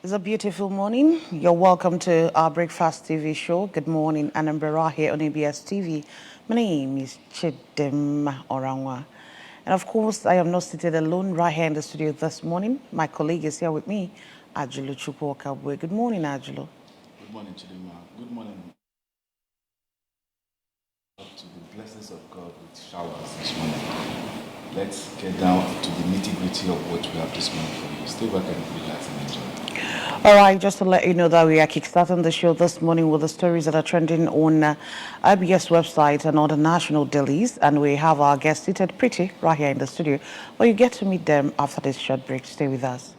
It's a beautiful morning. You're welcome to our Breakfast TV show. Good morning, Anambra here on ABS TV. My name is Chidem Orangwa. And of course, I am not seated alone right here in the studio this morning. My colleague is here with me, Ajulo Chukwokabwe. Good morning, Ajulo. Good morning, Chidema. Good morning. To the blessings of God with showers this morning. Let's get down to the nitty-gritty of what we have this morning for you. Stay back and relax and enjoy. All right, just to let you know that we are kickstarting the show this morning with the stories that are trending on IBS website and other national dailies. And we have our guest seated pretty right here in the studio. Well, you get to meet them after this short break. Stay with us.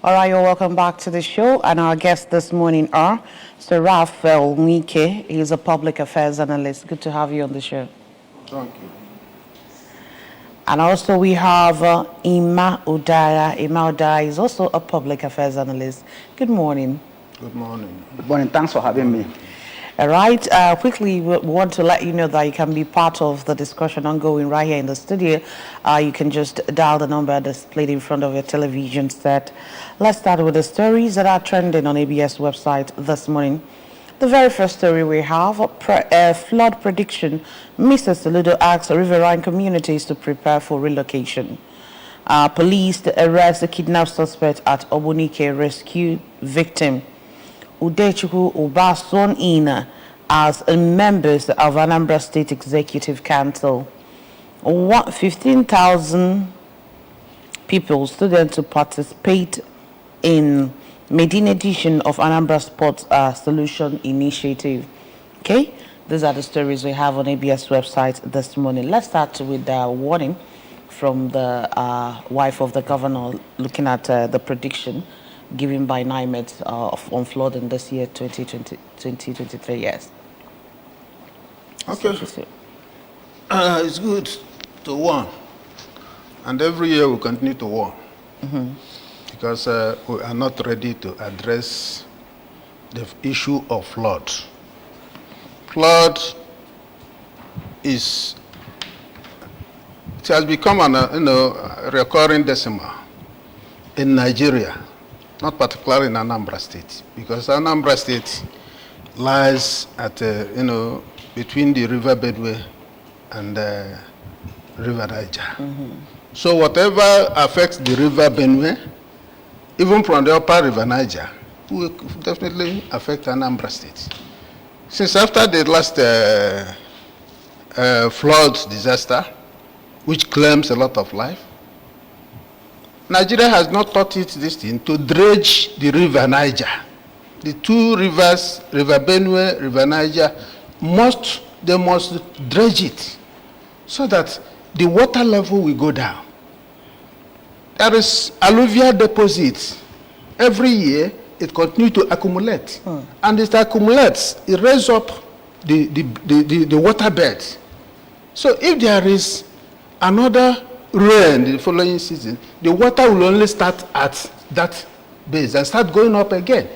All right, you're welcome back to the show. And our guests this morning are Sir Raphael Mike. He's a public affairs analyst. Good to have you on the show. Thank you. And also we have Ima Udaya. Ima Udaya is also a public affairs analyst. Good morning. Good morning. Good morning. Thanks for having me. All right. Quickly, we want to let you know that you can be part of the discussion ongoing right here in the studio. You can just dial the number displayed in front of your television set. Let's start with the stories that are trending on ABS website this morning. The very first story we have, flood prediction. Mr. Saludo asks riverine communities to prepare for relocation. Police arrest the kidnapped suspect at Obunike, rescue victim. Udechukwu Uba sworn in as members of Anambra State Executive Council. 15,000 people, students to participate in Medina edition of Anambra Sports Solution Initiative. Okay, these are the stories we have on ABS website this morning. Let's start with the warning from the wife of the governor looking at the prediction given by NIMET on flooding this year, 2023, yes. Okay. It's good to warn. And every year we continue to warn. Because we are not ready to address the issue of flood. Flood it has become a recurring decimal in Nigeria. Not particularly in Anambra State, because Anambra State lies at, between the River Benue and River Niger. So whatever affects the River Benue, even from the upper River Niger, will definitely affect Anambra State. Since after the last flood disaster, which claims a lot of life, Nigeria has not taught it this thing to dredge the River Niger. The two rivers, River Benue, River Niger, they must dredge it so that the water level will go down. There is alluvial deposits. Every year, it continues to accumulate. And it accumulates, it raises up the water bed. So if there is another rain the following season, the water will only start at that base and start going up again.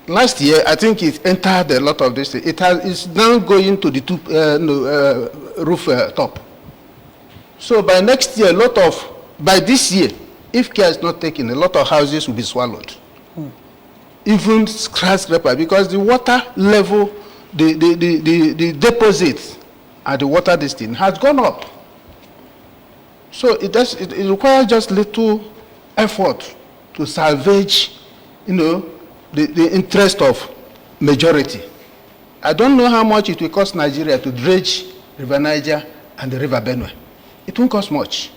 Last year, I think it entered a lot of this. It's now going to the roof top. So by next year, by this year, if care is not taken, a lot of houses will be swallowed. Even skyscraper, because the water level, the deposit at the water distance has gone up. So it requires just little effort to salvage, the interest of majority. I don't know how much it will cost Nigeria to dredge River Niger and the River Benue. It won't cost much.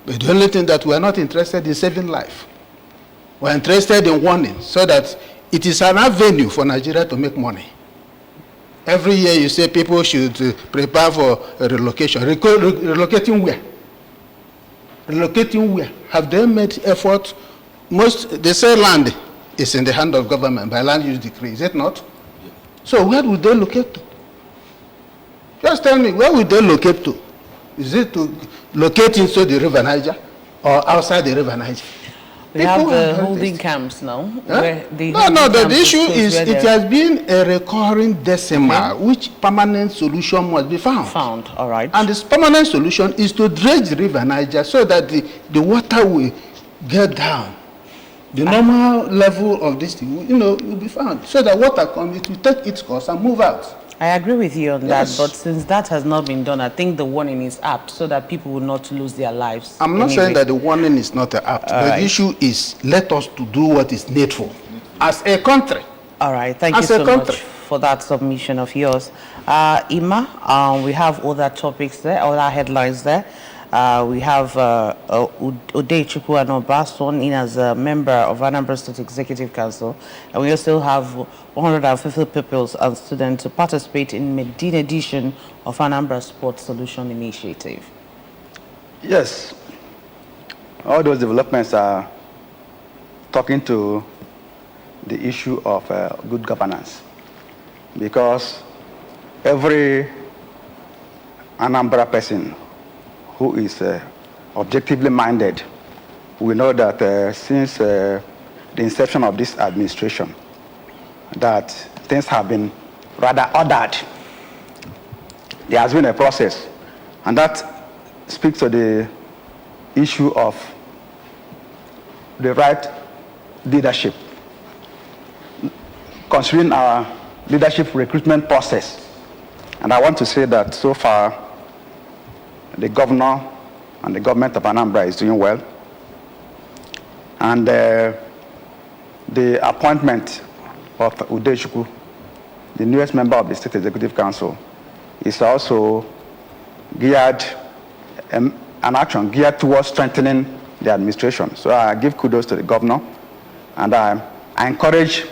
But the only thing that we are not interested in saving life. We are interested in warning so that it is an avenue for Nigeria to make money. Every year you say people should prepare for a relocation. Relocating where? Relocating where? Have they made effort? They say land is in the hand of government by land use decree, is it not? Yeah. So where would they locate to? Just tell me, where would they locate to? Is it to locate into the River Niger or outside the River Niger? We have the holding camps now. Huh? Where the The issue is it has been a recurring decimal which permanent solution must be found. All right. And this permanent solution is to dredge the River Niger so that the water will get down. The normal level of this thing, will be found. So that water comes, it will take its course and move out. I agree with you on Yes. that, but since that has not been done, I think the warning is apt so that people will not lose their lives. I'm not saying that the warning is not apt. The issue is let us to do what is needful as a country. All right, thank you As a so country. much for that submission of yours. Ima, we have other topics there, other headlines there. We have Udechukwu Anoba sworn in as a member of Anambra State Executive Council, and we also have 150 pupils and students to participate in Medina edition of Anambra Sports Solution Initiative. Yes, all those developments are talking to the issue of good governance, because every Anambra person who is objectively minded, we know that since the inception of this administration, that things have been rather ordered. There has been a process, and that speaks to the issue of the right leadership, considering our leadership recruitment process. And I want to say that so far, the governor and the government of Anambra is doing well. And the appointment of Udechukwu, the newest member of the State Executive Council, is also geared, an action geared towards strengthening the administration. So I give kudos to the governor, and I encourage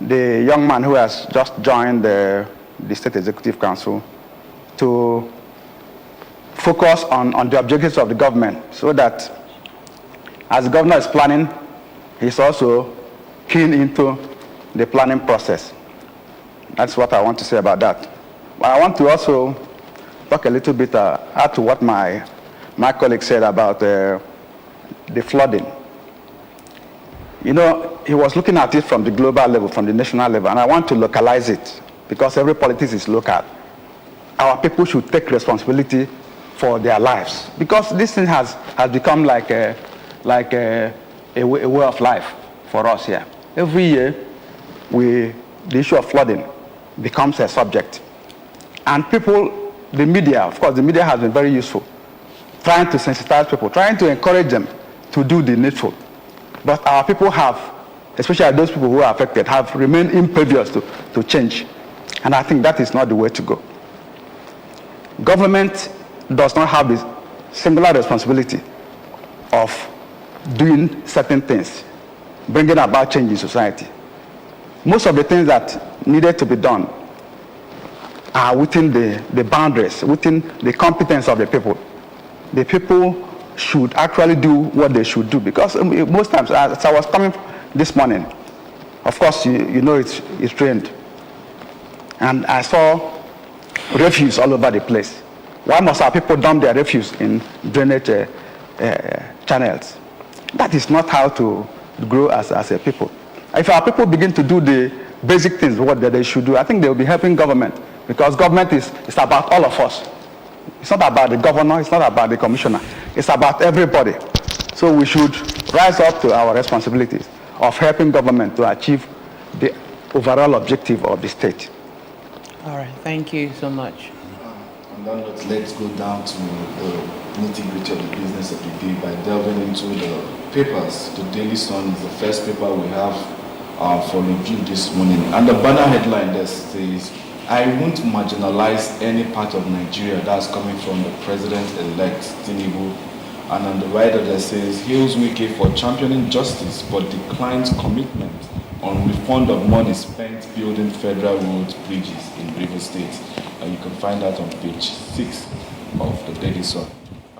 the young man who has just joined the State Executive Council to focus on the objectives of the government, so that as the governor is planning, he's also keen into the planning process. That's what I want to say about that. But I want to also talk a little bit, add to what my colleague said about the flooding. He was looking at it from the global level, from the national level, and I want to localize it, because every politics is local. Our people should take responsibility for their lives, because this thing has become like a way of life for us here. Every year, the issue of flooding becomes a subject, and people, the media, of course, the media has been very useful, trying to sensitize people, trying to encourage them to do the needful. But our people have, especially those people who are affected, have remained impervious to change, and I think that is not the way to go. Government does not have this singular responsibility of doing certain things, bringing about change in society. Most of the things that needed to be done are within the boundaries, within the competence of the people. The people should actually do what they should do, because most times, as I was coming this morning, of course, you know it's rained, and I saw refuse all over the place. Why must our people dump their refuse in drainage channels? That is not how to grow as a people. If our people begin to do the basic things, what they should do, I think they will be helping government, because government is about all of us. It's not about the governor, it's not about the commissioner, it's about everybody. So we should rise up to our responsibilities of helping government to achieve the overall objective of the state. All right, thank you so much. On that note, let's go down to the nitty-gritty of the business of the day by delving into the papers. The Daily Sun is the first paper we have for review this morning. And the banner headline there says, "I won't marginalize any part of Nigeria." That's coming from the President-elect Tinubu. And on the right there says, "Hails Wike for championing justice but declines commitment on refund of money spent building federal roads, bridges in Rivers State." You can find that on page 6 of the Daily Sun.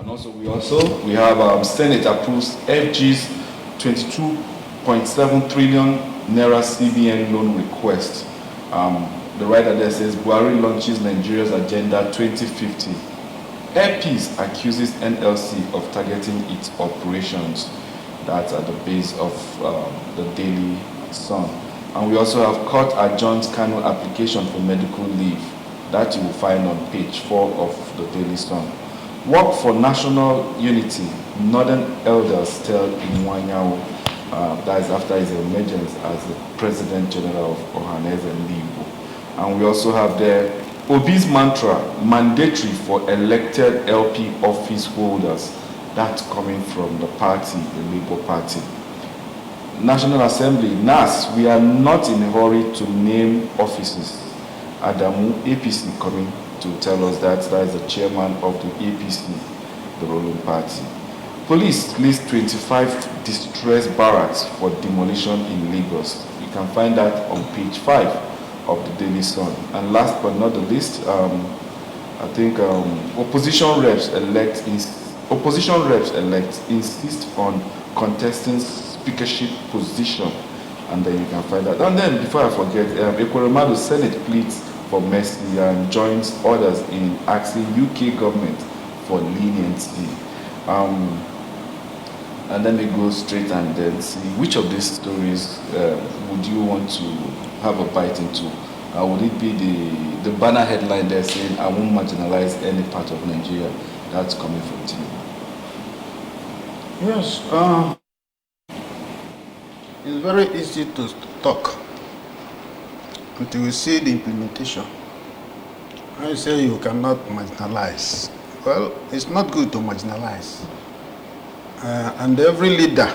And also we have Senate approves FG's 22.7 trillion naira CBN loan request. The writer there says Buhari launches Nigeria's Agenda 2050. Airpeace accuses NLC of targeting its operations. That's at the base of the Daily Sun. And we also have court adjourns Kanu application for medical leave. That you will find on page 4 of the Daily Sun. Work for national unity. Northern elders tell Inwanyawo. That is after his emergence as the President General of Ohanese and Libo. And we also have there Obi's mantra, mandatory for elected LP office holders. That's coming from the party, the Labour Party. National Assembly, NAS, we are not in a hurry to name offices. Adamu, APC, coming to tell us that is the chairman of the APC, the ruling party. Police list 25 distress barracks for demolition in Lagos. You can find that on page 5 of the Daily Sun. And last but not the least, I think opposition reps elect insist on contesting speakership position, and then you can find that. And then before I forget, Ekweremadu Senate pleads for mercy and joins others in asking UK government for leniency. And then we go straight and then see which of these stories would you want to have a bite into. Would it be the banner headline there saying, I won't marginalize any part of Nigeria? That's coming from Tinubu. Yes, it's very easy to talk until you see the implementation. I say you cannot marginalize. Well, it's not good to marginalize. And every leader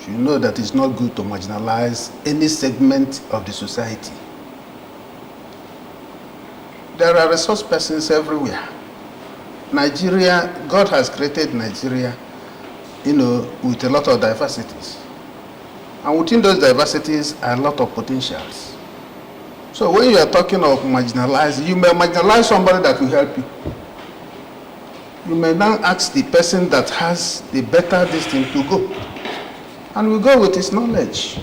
should know that it's not good to marginalize any segment of the society. There are resource persons everywhere. Nigeria, God has created Nigeria, with a lot of diversities. And within those diversities are a lot of potentials. So when you are talking of marginalize, you may marginalize somebody that will help you. You may now ask the person that has the better distance to go. And we go with his knowledge.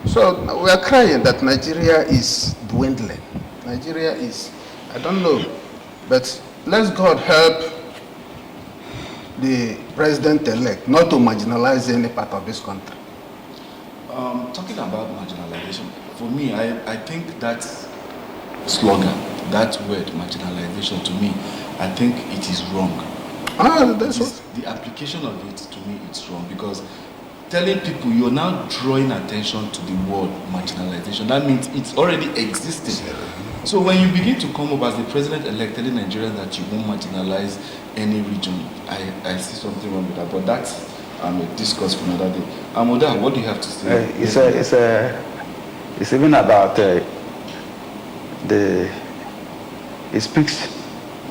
So we are crying that Nigeria is dwindling. Nigeria is, I don't know, but let God help the president-elect not to marginalize any part of this country. Talking about marginalization, for me, I think that slogan, that word, marginalization, to me, I think it is wrong. That's what? The application of it, to me, it's wrong, because telling people you're now drawing attention to the word marginalization, that means it's already existing. So when you begin to come up as the president-elect telling Nigerians that you won't marginalize any region, I see something wrong with that. But that's a discourse for another day. Amoda, what do you have to say? It's even about it speaks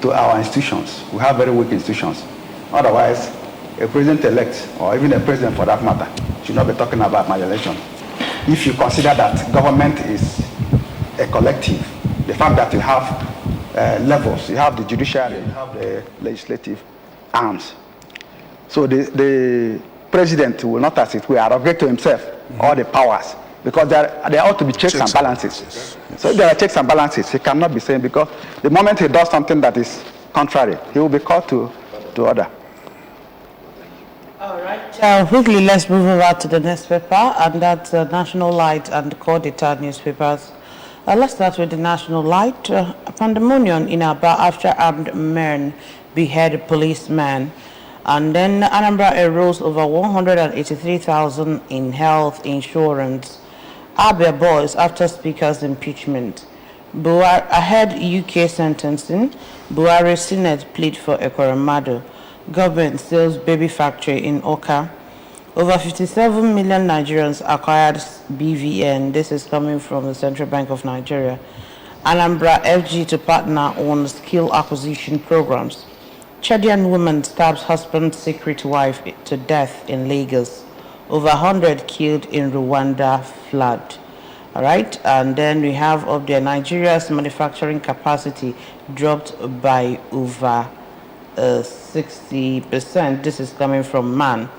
to our institutions. We have very weak institutions. Otherwise, a president-elect, or even a president for that matter, should not be talking about marginalization. If you consider that government is a collective, the fact that you have levels, you have the judiciary, you have the legislative arms. So the president will not, as it were, arrogate to himself all the powers, because there ought to be checks and balances. Yes. So if there are checks and balances, he cannot be saying, because the moment he does something that is contrary, he will be called to order. All right. Quickly, let's move over to the next paper, and that's National Light and Cordita newspapers. Let's start with the National Light. Pandemonium in Aba after armed men behead policeman. And then Anambra arose over 183,000 in health insurance. Abia boys after speaker's impeachment. Ahead UK sentencing. Buhari Senate plead for Ekweremadu. Government sells baby factory in Oka. Over 57 million Nigerians acquired BVN. This is coming from the Central Bank of Nigeria. Anambra FG to partner on skill acquisition programs. Chadian woman stabs husband's secret wife to death in Lagos. Over 100 killed in Rwanda flood. All right, and then we have up there Nigeria's manufacturing capacity dropped by over 60%. This is coming from man.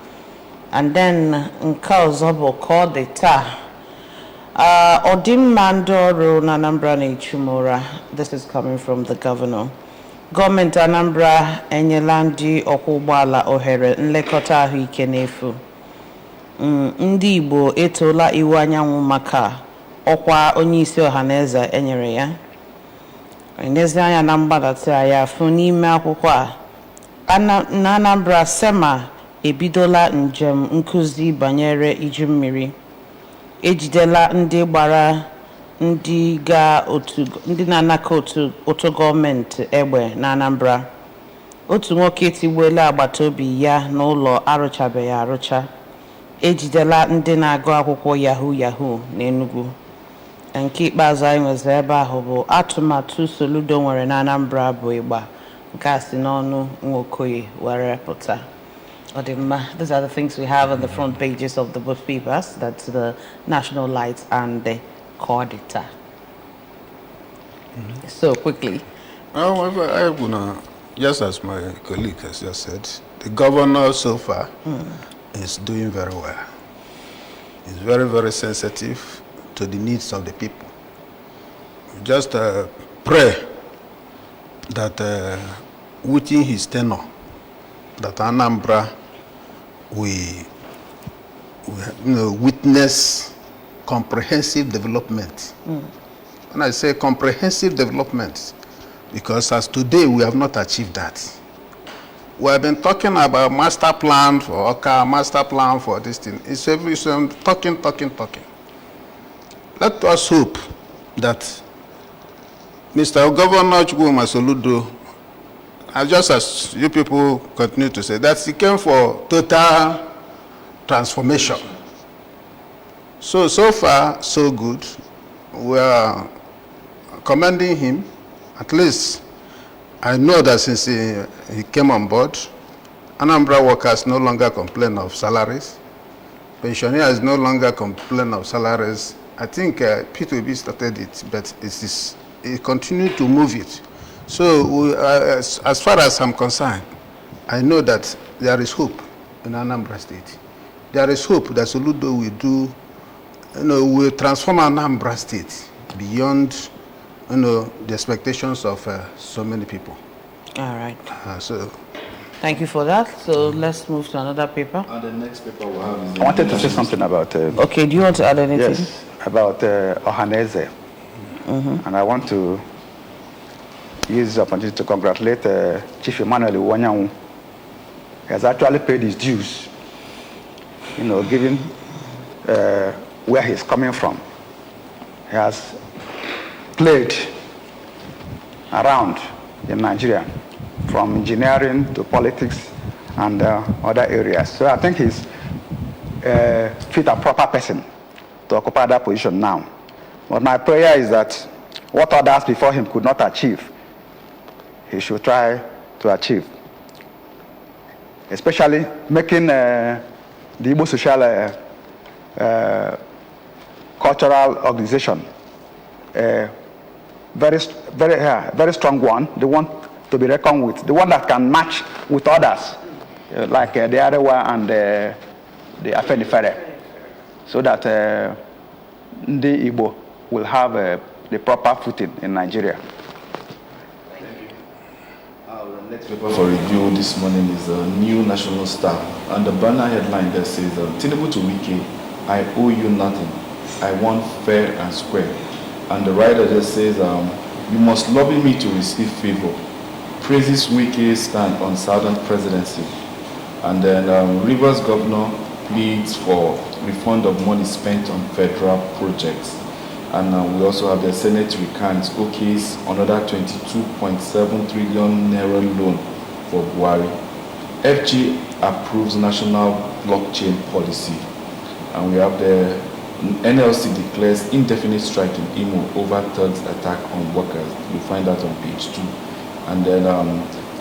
And then Nkaozobo called the tar. Odim Mandoro Nanambra Nechumora. This is coming from the governor. Government Anambra Enyelandi Okwubala Ohere Nlekọta Ahụike n'efu. Ndị Igbo etola iwu anyanwụ maka ọkwa onye isi ọhaneze enyere ya. N'ezi anya na mgbadata ya afụ n'ime akwụkwọ a na Anambra Sema ebidola njem nkuzi banyere iju mmiri. Ejidela ndị gbara ndị na-anaka otu gọọmenti egbe na Anambra. Otu nwoke tigbuola agbata obi ya n'ụlọ arụchabeghị arụcha. Ejidela ndị na-agụ akwụkwọ yahoo n'Enugu. Nke ikpeazụ anyị nwere ebe ahụ bụ atụmatụ Soludo nwere na Anambra bụ ịgba nke a si n'ọnụ Nwokoye were pụta. These are the things we have on the front pages of the both papers. That's the National Light and the Cordita. So quickly. Well, just as my colleague has just said, the governor so far is doing very well. He's very, very sensitive to the needs of the people. Just pray that within his tenure, that Anambra we witness comprehensive development. When I say comprehensive development, because as today we have not achieved that. We have been talking about master plan for Oka, master plan for this thing. It's talking. Let us hope that Mr. Governor Chukwuma Soludo, just as you people continue to say, that he came for total transformation. So far, so good. We are commending him. At least, I know that since he came on board, Anambra workers no longer complain of salaries. Pensioners no longer complain of salaries. I think P2B started it, but it continued to move it. So as far as I'm concerned, I know that there is hope in Anambra State. There is hope that Soludo will do, will transform Anambra State beyond, the expectations of so many people. All right. So. Thank you for that. So let's move to another paper. And the next paper we'll have is... I wanted to say something about... okay, do you want to add anything? Yes, about Ohaneze. And I want to use the opportunity to congratulate Chief Emmanuel Iwanyanwu. He has actually paid his dues, given where he's coming from. He has played around in Nigeria, from engineering to politics and other areas. So I think he's a fit and proper person to occupy that position now. But my prayer is that what others before him could not achieve, he should try to achieve. Especially making the Igbo Social Cultural Organization a very strong one, the one to be reckoned with, the one that can match with others, like the Arewa and the Afenifere, so that the Igbo will have the proper footing in Nigeria. The next paper for review this morning is a New National Star, and the banner headline there says, Tinubu to Wike, I owe you nothing, I want fair and square. And the writer there says, you must lobby me to receive favor. Praises Wike's stand on Southern presidency. And then Rivers governor pleads for refund of money spent on federal projects. And we also have the Senate recants okays another 22.7 trillion naira loan for Buhari. FG approves national blockchain policy. And we have the NLC declares indefinite strike in Imo over thugs attack on workers. You'll find that on page 2. And then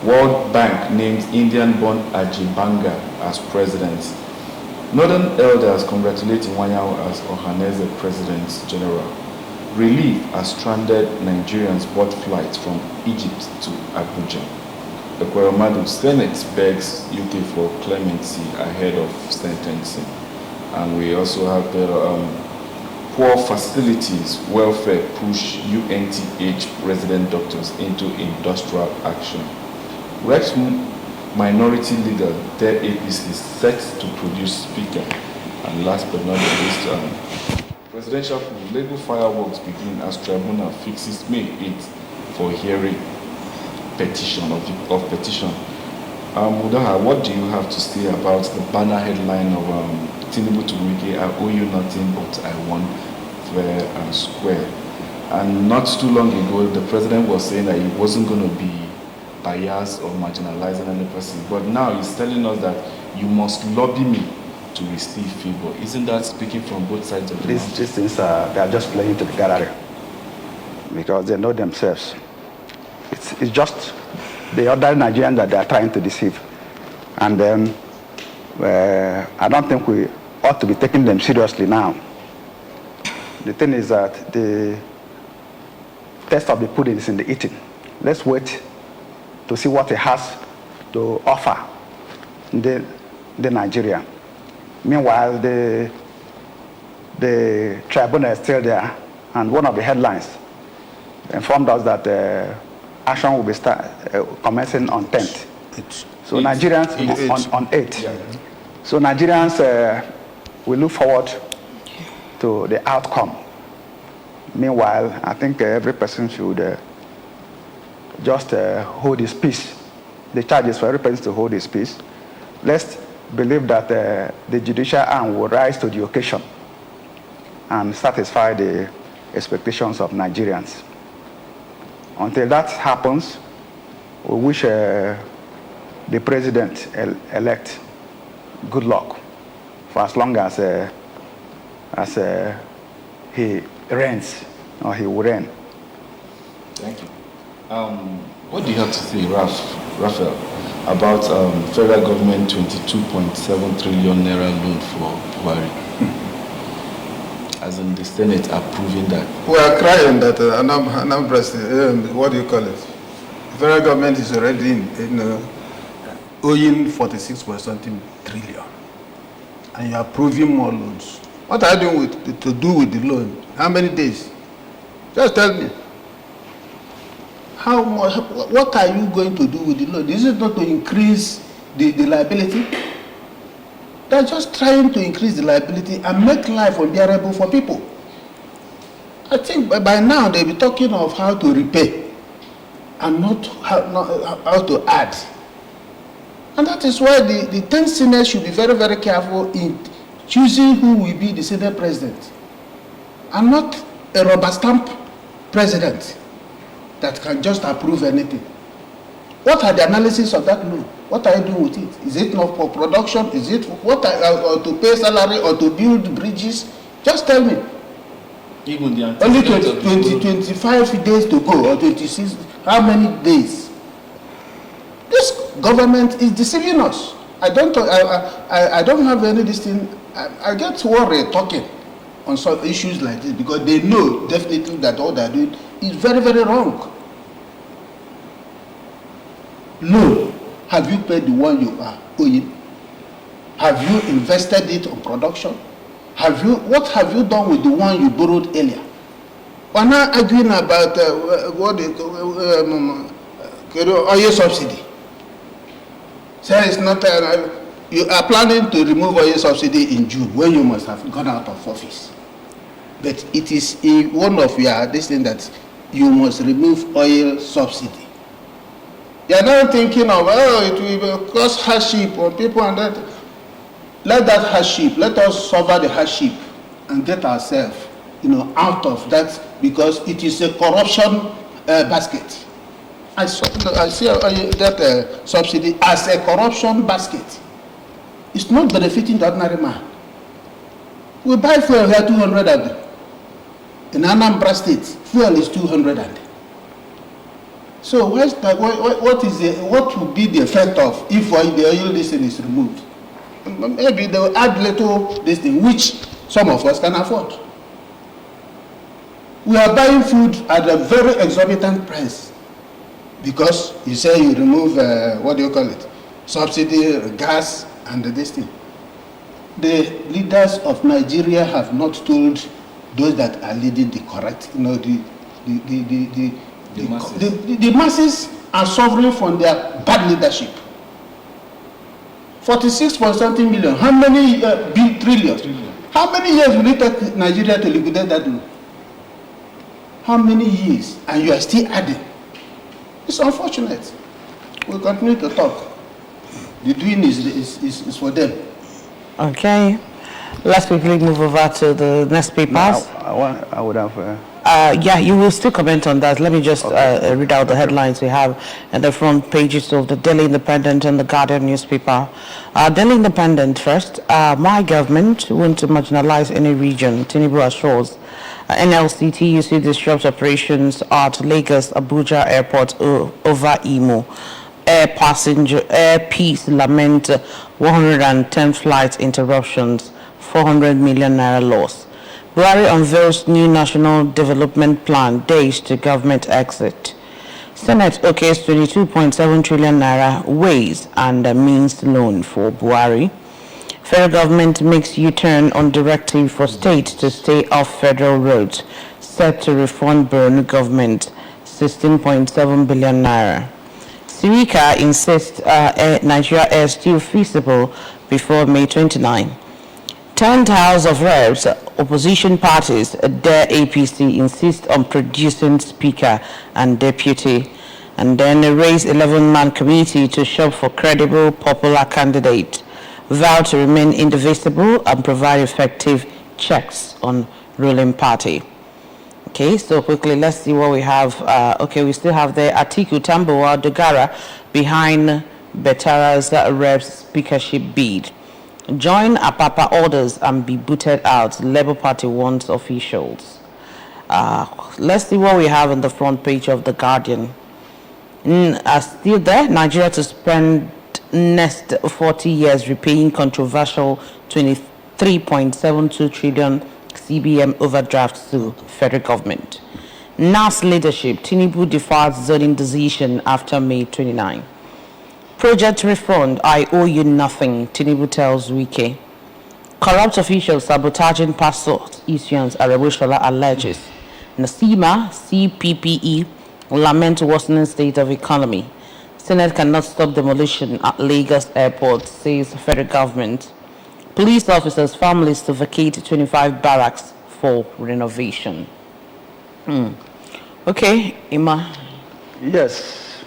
World Bank names Indian-born Ajibanga as president. Northern elders congratulate Iwanyanwu as Ohaneze President General. Relief has stranded Nigerians board flights from Egypt to Abuja. Ekweremadu, Senate begs UK for clemency ahead of sentencing. And we also have the poor facilities welfare push UNTH resident doctors into industrial action. Rex minority leader tell APC set to produce speaker. And last but not least, presidential legal fireworks begin as tribunal fixes May 8th for hearing petition of petition. Mudaha, what do you have to say about the banner headline of Tinubu to Wike, I owe you nothing but I want fair and square? And not too long ago, the president was saying that he wasn't going to be biased or marginalizing any person. But now he's telling us that you must lobby me to receive favor. Isn't that speaking from both sides of the These things they are just playing to the gallery because they know themselves. It's just the other Nigerians that they are trying to deceive. And then I don't think we ought to be taking them seriously now. The thing is that the test of the pudding is in the eating. Let's wait to see what it has to offer the Nigeria. Meanwhile, the tribunal is still there, and one of the headlines informed us that action will be commencing on 10th. So Nigerians on 8th. Yeah. So Nigerians will look forward to the outcome. Meanwhile, I think every person should just hold his peace. The charge is for every person to hold his peace. Let's believe that the judicial arm will rise to the occasion and satisfy the expectations of Nigerians. Until that happens, we wish the president-elect good luck for as long as he reigns, or he will reign. Thank you. What do you have to say, Raphael, about federal government 22.7 trillion naira loan for Buhari? As in the Senate approving that. We are crying that Anam President, what do you call it? The federal government is already in owing 46.something trillion. And you are approving more loans. What are you doing to do with the loan? How many days? Just tell me. What are you going to do with the loan? Is it not to increase the liability? They're just trying to increase the liability and make life unbearable for people. I think by now they'll be talking of how to repay and not how to add. And that is why the 10th Senate should be very, very careful in choosing who will be the Senate president and not a rubber stamp president that can just approve anything. What are the analysis of that loan? What are you doing with it? Is it not for production? Is it or to pay salary or to build bridges? Just tell me. Even the only 25 days to go, or 26. How many days? This government is deceiving us. I don't have any this thing. I get worried talking on some issues like this because they know definitely that all they're doing is very, very wrong. Loan. Have you paid the one you are owing? Have you invested it on production? What have you done with the one you borrowed earlier? We're not arguing about oil subsidy. So it's not. You are planning to remove oil subsidy in June when you must have gone out of office. But it is one of your this thing that you must remove oil subsidy. You are not thinking of, it will cause hardship on people and that. Let that hardship, let us suffer the hardship and get ourselves, out of that because it is a corruption basket. I see that subsidy as a corruption basket. It's not benefiting the ordinary man. We buy fuel here 200 and in Anambra State, fuel is 200 So what will be the effect of if the oil listing is removed? Maybe they will add little this thing, which some of us can afford. We are buying food at a very exorbitant price. because you say you remove, what do you call it, subsidy, gas, and this thing. The leaders of Nigeria have not told those that are leading the correct, the masses. The masses are suffering from their bad leadership. 46.something million. How many trillions? How many years will it take Nigeria to liquidate that loan? How many years? And you are still adding. It's unfortunate. We'll continue to talk. The doing is for them. Okay. Let's quickly move over to the next papers. I would have... Yeah, you will still comment on that. Let me just read out the headlines we have at the front pages of the Daily Independent and the Guardian newspaper. Daily Independent first. My government won't marginalize any region, Tinubu assures. NLCTUC disrupts operations at Lagos Abuja Airport over Imo. Air Peace lament 110 flight interruptions, 400 million naira loss. Buhari unveils new national development plan, days to government exit. Senate okays 22.7 trillion naira ways and means loan for Buhari. Federal government makes U-turn on directive for states to stay off federal roads, set to refund Borno government 16.7 billion naira. Sirika insists Nigeria Air still feasible before May 29. 10th House of Reps, opposition parties dare APC insist on producing speaker and deputy, and then raise 11-man committee to shop for credible popular candidate, vow to remain indivisible and provide effective checks on ruling party. Okay, so quickly, let's see what we have. Okay, we still have the Atiku Tambuwal Dogara behind Betara's Reps speakership bid. Join Apapa orders and be booted out. Labour Party wants officials. Let's see what we have on the front page of The Guardian. Still there, Nigeria to spend next 40 years repaying controversial 23.72 trillion CBM overdraft to federal government. NAS leadership, Tinubu defies zoning decision after May 29. Project refund, I owe you nothing, Tinubu tells Wike. Corrupt officials sabotaging passport issuance, Arabushola alleges. Nasima, CPPE, lament worsening state of economy. Senate cannot stop demolition at Lagos Airport, says federal government. Police officers' families to vacate 25 barracks for renovation. Okay, Ima. Yes,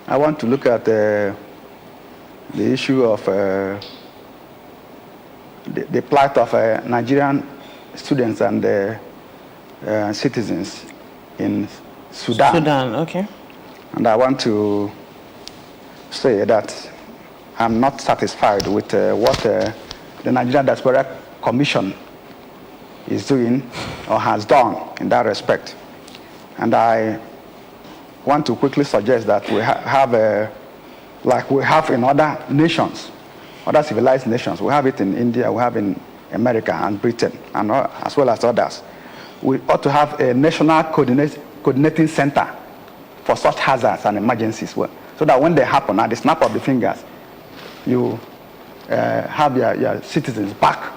I want to look at the issue of the plight of Nigerian students and citizens in Sudan. Sudan, okay. And I want to say that I'm not satisfied with what the Nigerian Diaspora Commission is doing or has done in that respect. And I want to quickly suggest that we have, like we have in other nations, other civilized nations. We have it in India, we have in America and Britain, and as well as others. We ought to have a national coordinating center for such hazards and emergencies, so that when they happen, at the snap of the fingers, you have your citizens back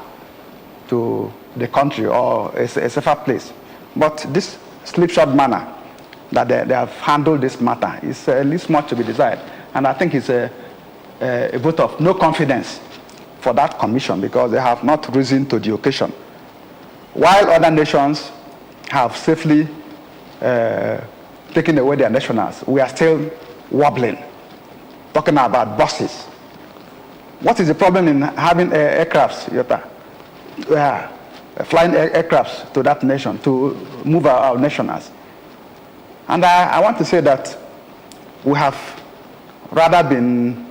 to the country or a safer place. But this slipshod manner that they have handled this matter is leaves much to be desired. And I think it's a vote of no confidence for that commission because they have not risen to the occasion. While other nations have safely taken away their nationals, we are still wobbling, talking about buses. What is the problem in having aircrafts, Yota? Flying aircrafts to that nation to move our nationals? And I want to say that we have rather been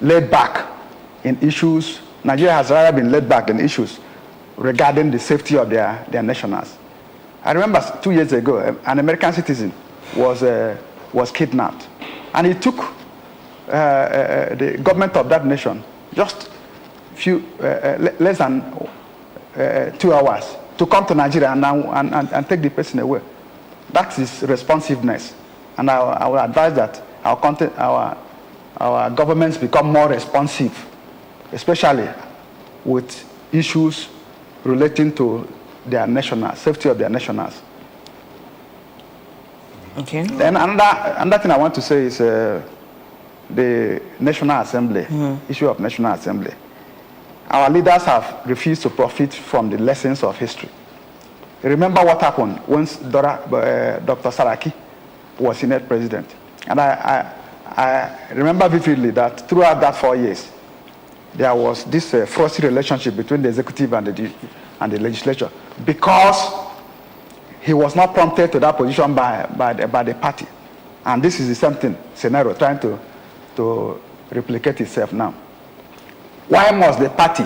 laid back in issues. Nigeria has rather been laid back in issues regarding the safety of their nationals. I remember 2 years ago, an American citizen was kidnapped, and it took the government of that nation just less than 2 hours to come to Nigeria and take the person away. That is responsiveness. And I would advise that our governments become more responsive, especially with issues relating to their nationals, safety of their nationals. Okay. Then another thing I want to say is the National Assembly, issue of National Assembly. Our leaders have refused to profit from the lessons of history. Remember what happened when Dr. Saraki was Senate president. And I remember vividly that throughout that 4 years, there was this frosty relationship between the executive and the legislature, because he was not prompted to that position by the party. And this is the same scenario trying to replicate itself now. Why must the party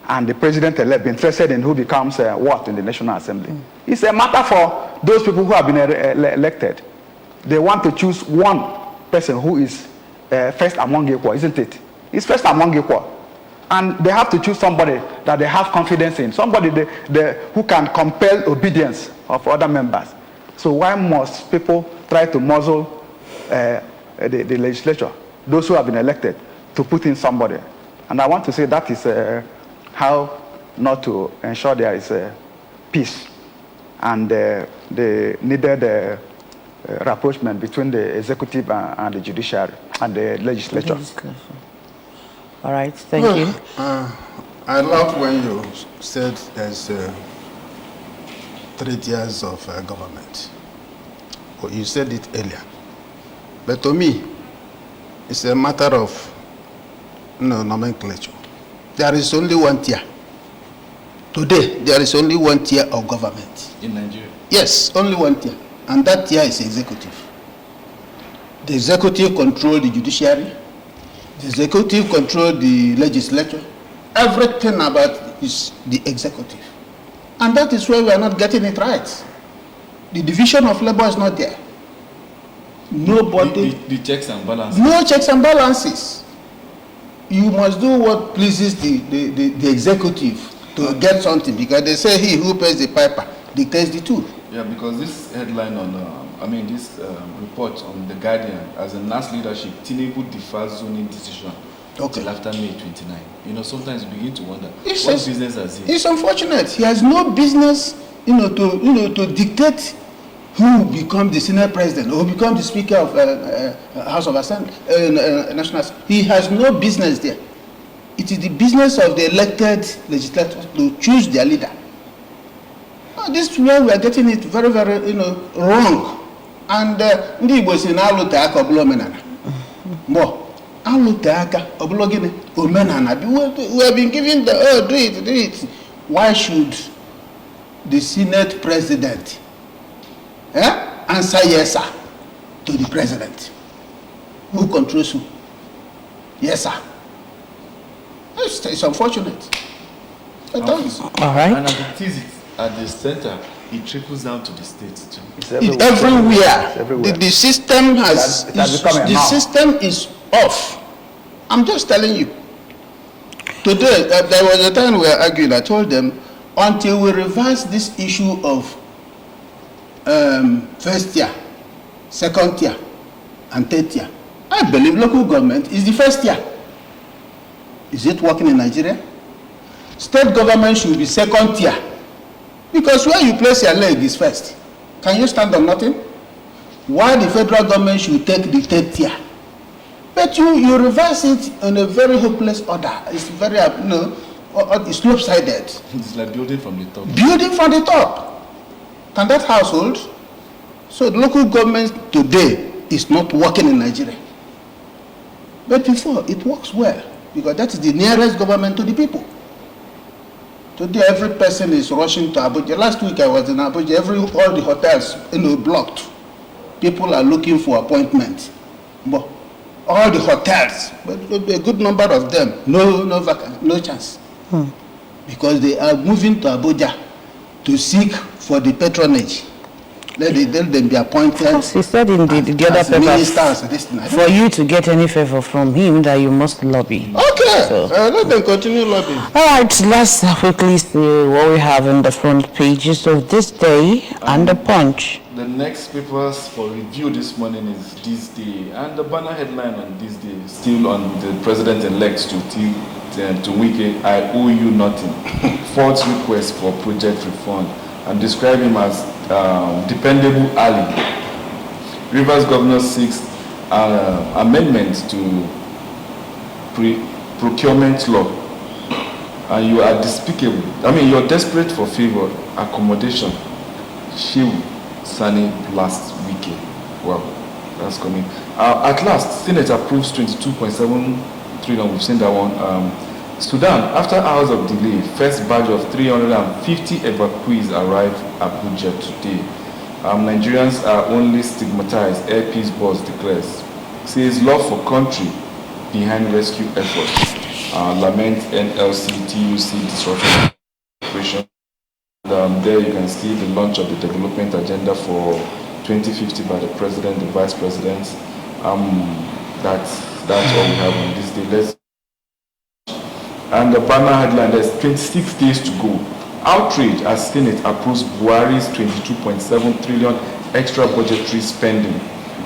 and the president-elect be interested in who becomes what in the National Assembly? It's a matter for those people who have been elected. They want to choose one person who is first among equal, isn't it? It's first among equal. And they have to choose somebody that they have confidence in, somebody who can compel obedience of other members. So why must people try to muzzle the legislature, those who have been elected, to put in somebody? And I want to say that is how not to ensure there is peace and the needed rapprochement between the executive and the judiciary and the legislature. All right, thank you. I love when you said there's 3 tiers of government. Well, you said it earlier. But to me, it's a matter of nomenclature. There is only 1 tier. Today, there is only 1 tier of government. In Nigeria? Yes, only 1 tier. And that tier is executive. The executive controls the judiciary. The executive controls the legislature. Everything about it is the executive. And that is where we are not getting it right. The division of labor is not there. Nobody. The checks and balances. No checks and balances. You must do what pleases the executive to get something, because they say he who pays the piper dictates the tune. Yeah, because this headline on, this report on The Guardian, as a NAS leadership, Tinubu defers zoning decision till after May 29. Sometimes you begin to wonder, what business has he? It's unfortunate. He has no business, to dictate who will become the Senate president or who become the Speaker of House of Assembly, National Assembly. He has no business there. It is the business of the elected legislators to choose their leader. This is where we are getting it very, very, wrong. And ndị Igbo si na alụte aka ọbụla omenala. Mbo, alụte aka ọbụla gịnị omenala. We have been given the do it. Why should the Senate president answer yes sir to the president? Who controls who? Yes sir. It's unfortunate. All right. And at the center, it trickles down to the states too. It's everywhere. The system has the system is off. I'm just telling you. Today, there was a time we were arguing. I told them, until we reverse this issue of first tier, second tier, and third tier, I believe local government is the first tier. Is it working in Nigeria? State government should be second tier. Because where you place your leg is first. Can you stand on nothing? Why the federal government should take the third tier? But you reverse it in a very hopeless order. It's very, it's lopsided. It's like building from the top. Building from the top. Can that household? So the local government today is not working in Nigeria. But before, it works well. Because that is the nearest government to the people. Today, every person is rushing to Abuja. Last week, I was in Abuja. All the hotels, blocked. People are looking for appointments. But all the hotels, but a good number of them, no chance. Because they are moving to Abuja to seek for the patronage. Let them be appointed. Because he said in the other papers, for you to get any favor from him, that you must lobby. Okay, so, let them continue lobbying. All right, let's quickly see what we have in the front pages of this day and the Punch. The next papers for review this morning is This Day, and the banner headline on This Day is still on the president-elect to Wike, I owe you nothing. Fourth request for project refund, and describe him as dependable ally. Rivers governor seeks amendment to procurement law, and you are despicable. I mean, you're desperate for favor, accommodation. Shehu Sani last weekend. Wow, that's coming. At last, Senate approves 22.7 trillion. We've seen that one. Sudan, after hours of delay, first batch of 350 evacuees arrived at Abuja today. Nigerians are only stigmatized, Air Peace Boss declares. Says love for country behind rescue efforts. Lament NLC TUC disruption operation. There you can see the launch of the development agenda for 2050 by the president, the vice presidents. That's all we have on this day. And the banner headline, there's 26 days to go. Outrage as Senate approves Buhari's 22.7 trillion extra budgetary spending.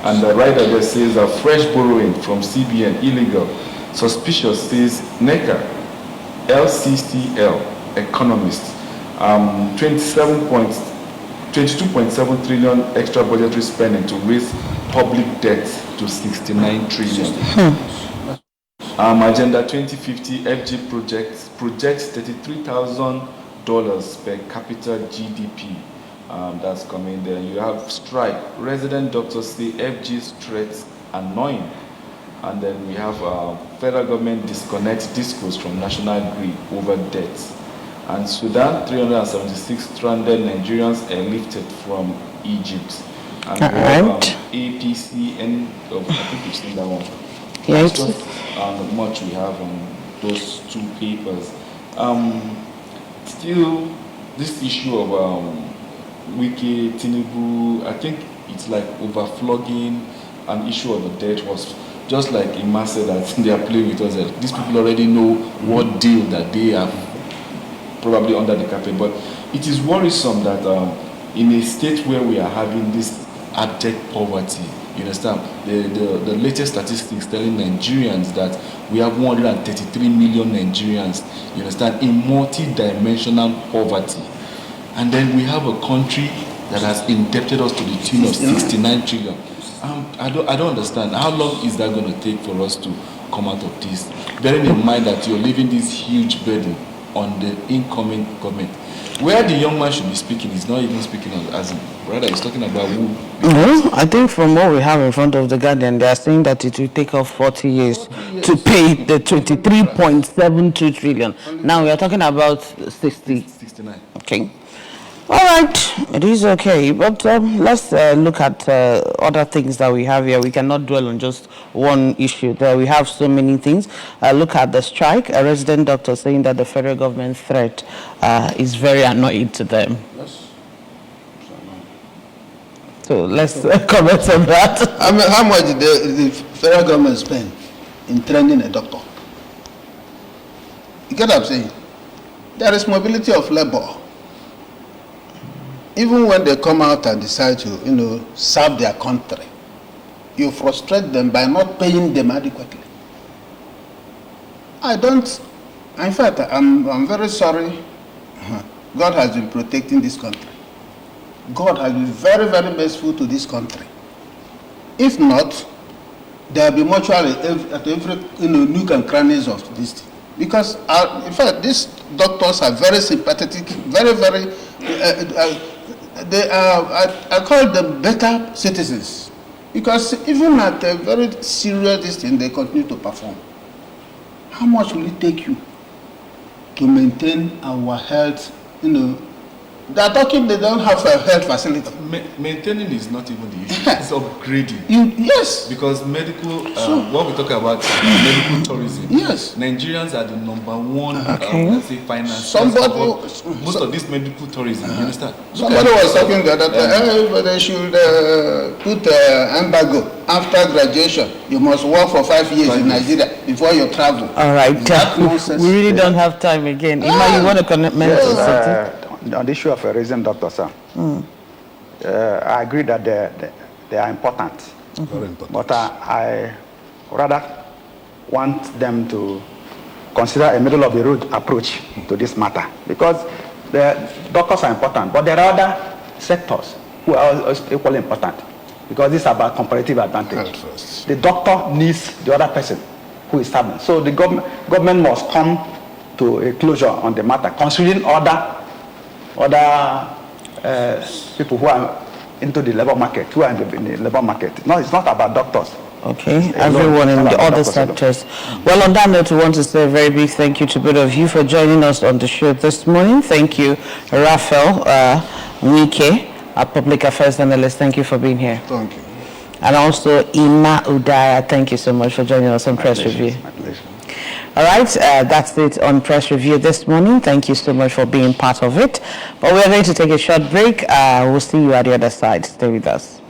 And the rider there says that fresh borrowing from CBN illegal. Suspicious says NECA, LCCL, economists. 22.7 trillion extra budgetary spending to raise public debt to 69 trillion. Agenda 2050 FG projects $33,000 per capita GDP. That's coming there. You have strike. Resident doctors say FG's threats annoying. And then we have federal government disconnects discos from national grid over debts. And Sudan, 376 stranded Nigerians airlifted from Egypt. And we have APC, and I think you've seen that one. Yes. That's just much we have on those two papers. Still, this issue of Wike, Tinubu, I think it's like overflogging an issue of the debt was just like Ima said that they are playing with us. These people already know what deal that they have probably under the carpet. But it is worrisome that in a state where we are having this abject poverty, you understand, the latest statistics telling Nigerians that we have 133 million Nigerians, you understand, in multi-dimensional poverty. And then we have a country that has indebted us to the tune of 69 trillion. I don't understand. How long is that going to take for us to come out of this? Bearing in mind that you're leaving this huge burden on the incoming government. Where the young man should be speaking, he's not even speaking as in, rather he's talking about who. I think from what we have in front of the Guardian, they are saying that it will take us 40 years to pay the 23.72 trillion. Now we are talking about 69. Okay. All right, it is okay, but let's look at other things that we have here. We cannot dwell on just one issue. There we have so many things. Look at the strike. A resident doctor saying that the federal government threat is very annoying to them. Yes. So let's comment on that. I mean, how much did the federal government spend in training a doctor? You get what I'm saying? There is mobility of labor. Even when they come out and decide to, serve their country, you frustrate them by not paying them adequately. In fact, I'm very sorry. God has been protecting this country. God has been very, very merciful to this country. If not, there will be mutually at every nook and crannies of this thing. Because, in fact, these doctors are very sympathetic, very, very, they are, I call them better citizens. Because even at a very serious distance, they continue to perform. How much will it take you to maintain our health, They are talking they don't have a health facility. Maintaining is not even the issue. It's upgrading. Yes. Because medical, what we talk about medical tourism. Yes. Nigerians are the number one, let's say, finance. Most of this medical tourism. You understand? Somebody was talking the other time. They should put embargo after graduation. You must work for 5 years in Nigeria before you travel. All right. We really don't have time again. Ima, you want to comment on something? On the issue of a resident doctor, sir. I agree that they are important. Very important. But I rather want them to consider a middle of the road approach to this matter, because the doctors are important, but there are other sectors who are also equally important, because this is about comparative advantage. Health first. The doctor needs the other person who is serving. So the government must come to a closure on the matter, considering other people who are into the labor market, who are in the labor market. No, it's not about doctors. Okay, everyone in the other sectors. Well, on that note, we want to say a very big thank you to both of you for joining us on the show this morning. Thank you, Raphael Wike, our public affairs analyst. Thank you for being here. Thank you. And also Ima Udaya, thank you so much for joining us on Press Review. My pleasure. All right, that's it on Press Review this morning. Thank you so much for being part of it. But we're going to take a short break. We'll see you at the other side. Stay with us.